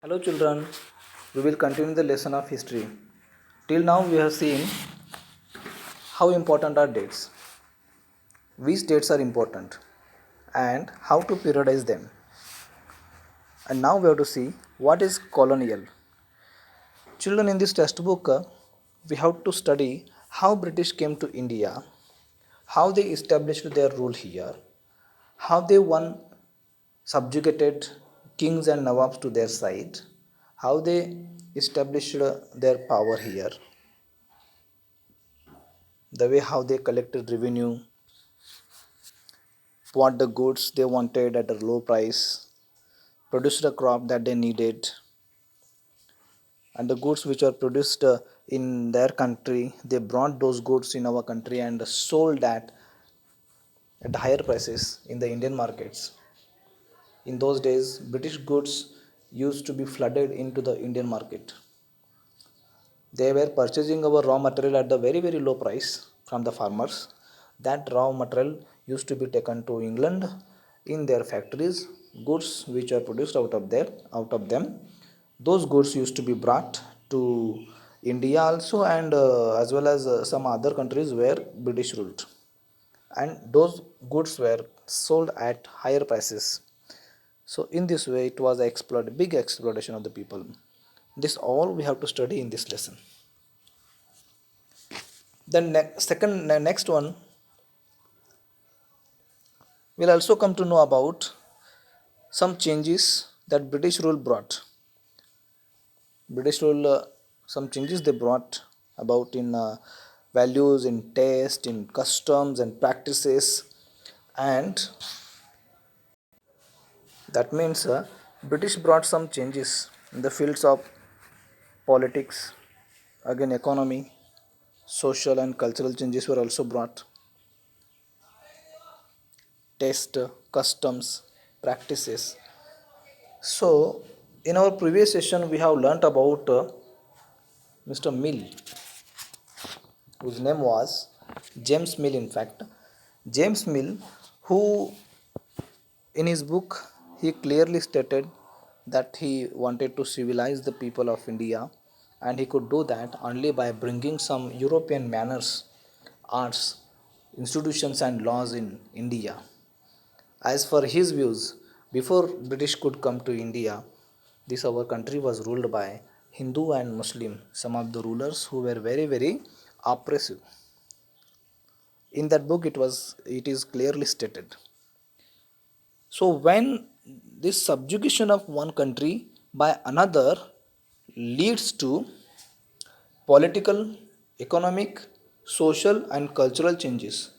Hello children, we will continue the lesson of history. Till now we have seen how important are dates, which dates are important and how to periodize them. And now we have to see what is colonial. Children, in this textbook we have to study how British came to India, how they established their rule here, how they won subjugated kings and nawabs to their side, how they established their power here, the way how they collected revenue, what the goods they wanted at a low price, produced a crop that they needed, and the goods which are produced in their country, they brought those goods in our country and sold that at higher prices in the Indian markets. In those days, British goods used to be flooded into the Indian market. They were purchasing our raw material at the very low price from the farmers. That raw material used to be taken to England in their factories. Goods which are produced out of them, those goods used to be brought to India also, and as well as some other countries where British ruled, and those goods were sold at higher prices. So in this way it was big exploitation of the people. This all we have to study in this lesson. Next one, we'll also come to know about some changes that British rule brought. British rule, some changes they brought about in values, in taste, in customs and practices, and that means British brought some changes in the fields of politics, again economy, social and cultural changes were also brought. Taste, customs, practices. So, in our previous session, we have learnt about Mr. Mill, whose name was James Mill. In fact, James Mill, who in his book he clearly stated that he wanted to civilize the people of India, and he could do that only by bringing some European manners, arts, institutions, and laws in India. As for his views, before British could come to India, this our country was ruled by Hindu and Muslim, some of the rulers who were very oppressive. In that book it is clearly stated. So when this subjugation of one country by another leads to political, economic, social and cultural changes,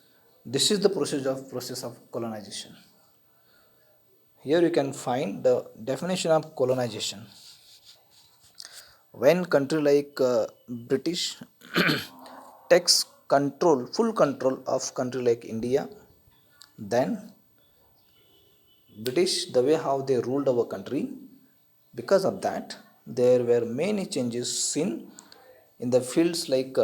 this is the process of colonization. Here you can find the definition of colonization. When country like British takes full control of country like India, then British, the way how they ruled our country, because of that, there were many changes seen in the fields like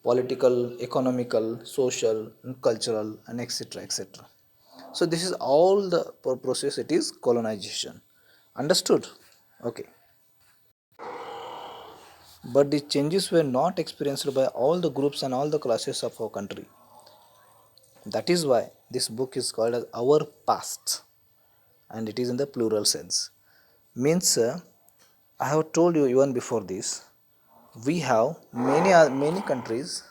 political, economical, social, and cultural, and etc. etc. So this is all the process. It is colonization. Understood? Okay. But the changes were not experienced by all the groups and all the classes of our country. That is why this book is called as Our Past, and it is in the plural sense. Means I have told you even before this, we have many countries.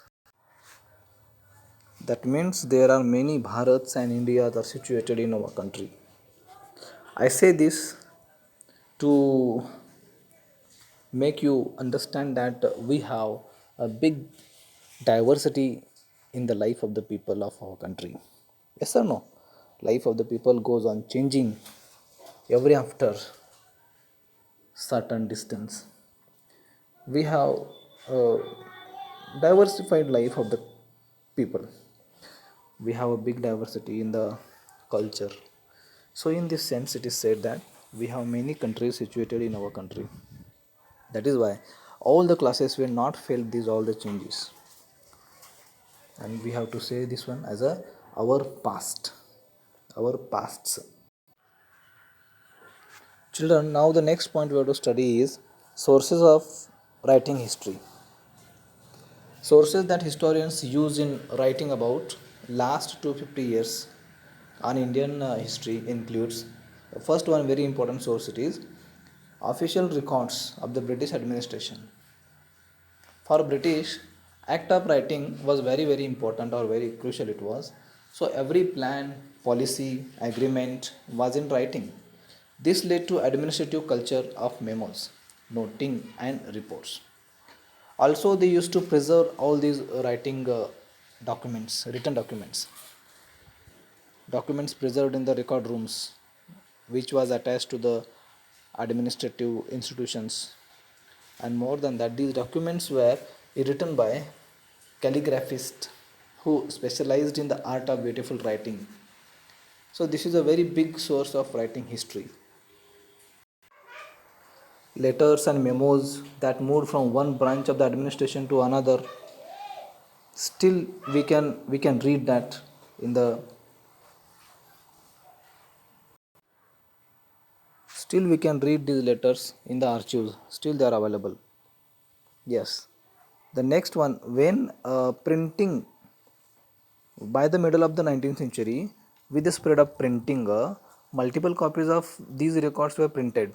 That means there are many Bharats and Indias are situated in our country. I say this to make you understand that we have a big diversity in the life of the people of our country. Yes or no? Life of the people goes on changing every after certain distance. We have a diversified life of the people. We have a big diversity in the culture. So in this sense it is said that we have many countries situated in our country. That is why all the classes will not felt these all the changes, and we have to say this one as a our pasts. Children, now the next point we have to study is sources of writing history. Sources that historians use in writing about last 250 years on Indian history includes the first one very important source it is official records of the British administration. For British, act of writing was very important or very crucial it was. So every plan, policy, agreement was in writing. This led to administrative culture of memos, noting and reports. Also, they used to preserve all these writing documents, written documents preserved in the record rooms, which was attached to the administrative institutions. And more than that, these documents were written by calligraphists who specialized in the art of beautiful writing. So, this is a very big source of writing history. Letters and memos that moved from one branch of the administration to another, still we can read that in the still we can read these letters in the archives, still they are available. Yes, the next one, when printing, by the middle of the 19th century, with the spread of printing, multiple copies of these records were printed,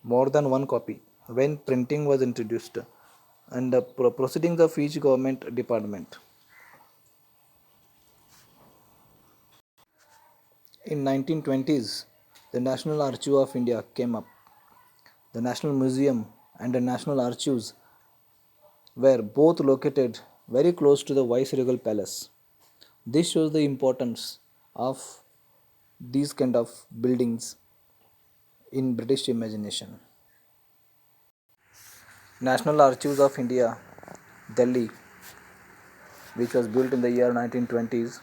more than one copy when printing was introduced, and the proceedings of each government department. In 1920s, the National Archive of India came up. The National Museum and the National Archives were both located very close to the Viceregal Palace. This shows the importance of these kind of buildings in British imagination. National Archives of India, Delhi, which was built in the year 1920s.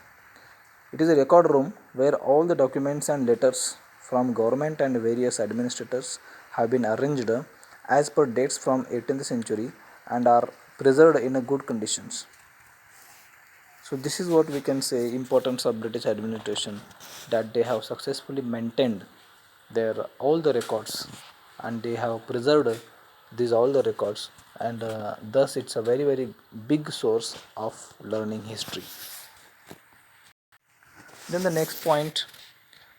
It is a record room where all the documents and letters from government and various administrators have been arranged as per dates from 18th century and are preserved in a good conditions. So this is what we can say importance of British administration, that they have successfully maintained their all the records and they have preserved these all the records, and thus it's a very big source of learning history. Then the next point,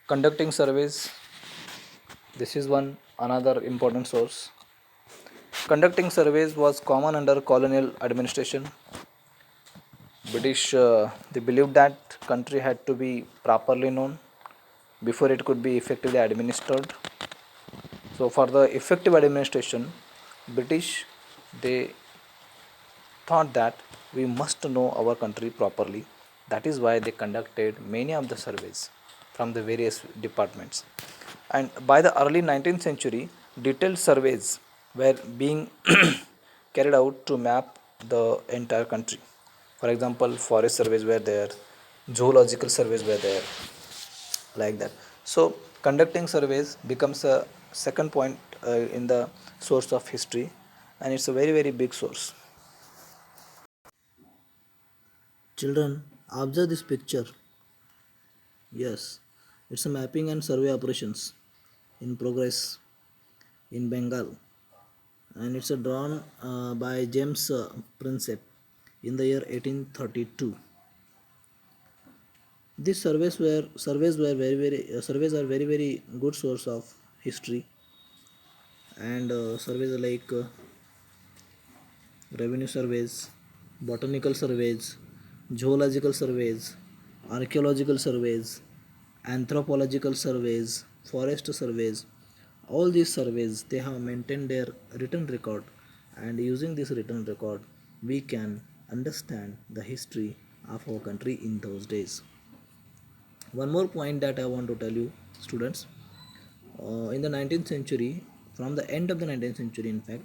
conducting surveys. This is one another important source. Conducting surveys was common under colonial administration. British they believed that country had to be properly known before it could be effectively administered. So for the effective administration, British they thought that we must know our country properly. That is why they conducted many of the surveys from the various departments. And by the early 19th century, detailed surveys were being carried out to map the entire country. For example, forest surveys were there, zoological surveys were there, like that. So, conducting surveys becomes a second point in the source of history, and it's a very big source. Children, observe this picture. Yes, it's a mapping and survey operations in progress in Bengal, and it's a drawn by James Prinsep in the year 1832. These surveys were surveys are very good source of history, and surveys are like revenue surveys, botanical surveys, zoological surveys, archaeological surveys, anthropological surveys, forest surveys. All these surveys they have maintained their written record, and using this written record we can understand the history of our country in those days. One more point that I want to tell you, students, in the 19th century, from the end of the 19th century, in fact,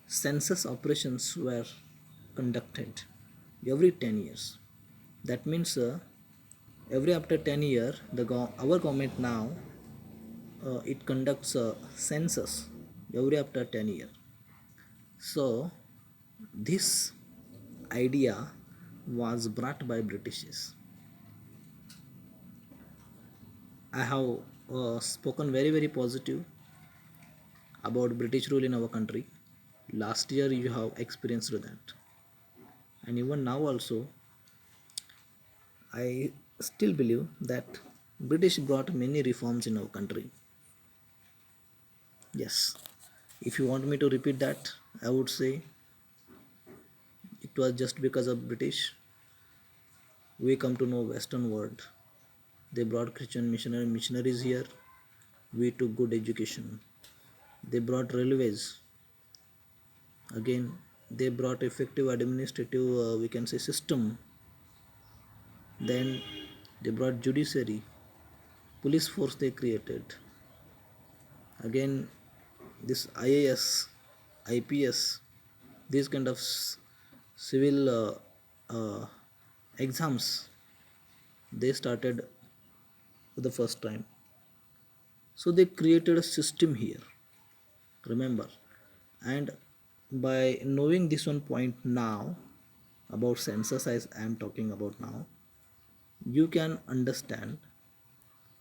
census operations were conducted every 10 years. That means every after 10 years, our government now it conducts a census every after 10 years. So this idea was brought by Britishes. I have spoken very very positive about British rule in our country. Last year you have experienced that, and even now also I still believe that British brought many reforms in our country. Yes, if you want me to repeat that, I would say it was just because of British we come to know Western world. They brought Christian missionaries here. We took good education. They brought railways. Again, they brought effective administrative, we can say, system. Then they brought judiciary, police force they created. Again, this IAS, IPS, these kind of civil exams they started for the first time. So they created a system here. Remember, and by knowing this one point now about census as I am talking about now, you can understand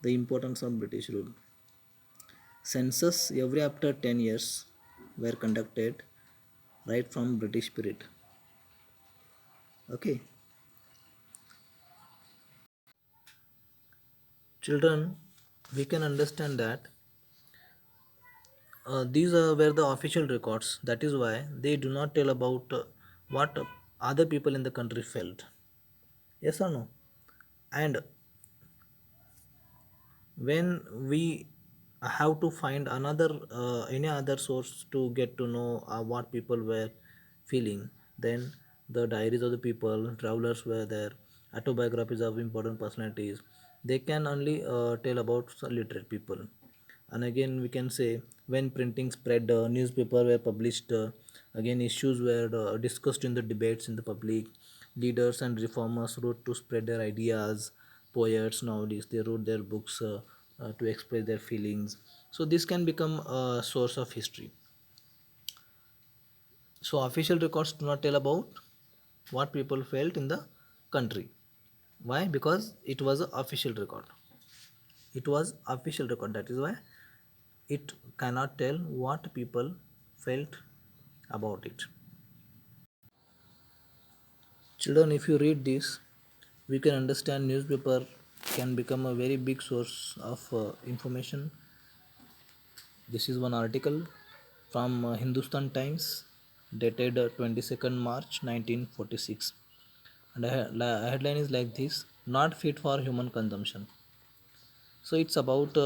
the importance of British rule. Census every after 10 years were conducted right from British period. Okay, children, we can understand that these were the official records. That is why they do not tell about what other people in the country felt. Yes or no? And when we have to find another any other source to get to know what people were feeling, then the diaries of the people, travelers were there, autobiographies of important personalities, they can only tell about some literate people. And again we can say when printing spread, newspaper were published, again issues were discussed in the debates in the public, leaders and reformers wrote to spread their ideas, poets nowadays they wrote their books to express their feelings. So this can become a source of history. So official records do not tell about what people felt in the country. Why? Because it was an official record. It was official record, that is why it cannot tell what people felt about it. Children, if you read this, we can understand newspaper can become a very big source of information. This is one article from Hindustan Times dated 22nd March 1946, and the headline is like this: not fit for human consumption. So it's about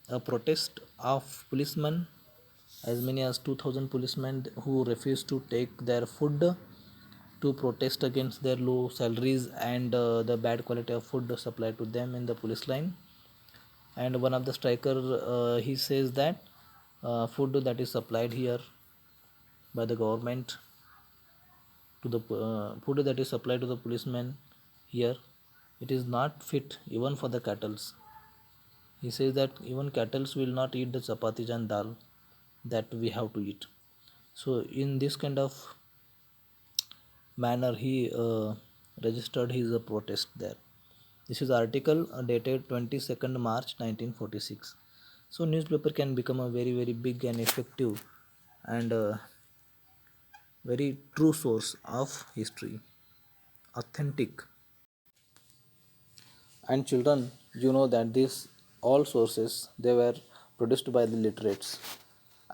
a protest of policemen, as many as 2000 policemen who refused to take their food to protest against their low salaries and the bad quality of food supplied to them in the police line. And one of the striker, he says that food that is supplied here by the government to the food that is supplied to the policemen here, it is not fit even for the cattle. He says that even cattle will not eat the chapatis and dal that we have to eat. So in this kind of manner he registered his protest there. This is article dated 22nd March 1946. So newspaper can become a very very big and effective and very true source of history, authentic. And children, you know that these all sources they were produced by the literates,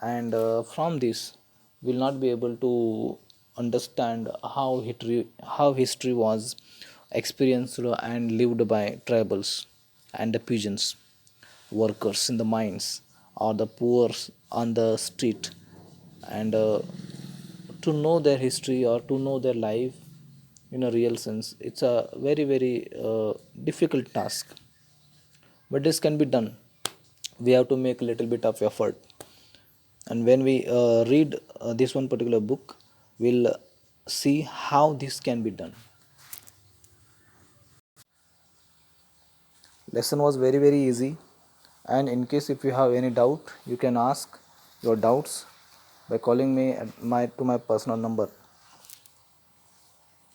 and from this we'll not be able to understand how history was experienced and lived by tribals and the pigeons, workers in the mines, or the poor on the street, and to know their history or to know their life in a real sense, it's a very very difficult task, but this can be done. We have to make a little bit of effort, and when we read this one particular book, we'll see how this can be done. Lesson was very very easy, and in case if you have any doubt, you can ask your doubts by calling me at my personal number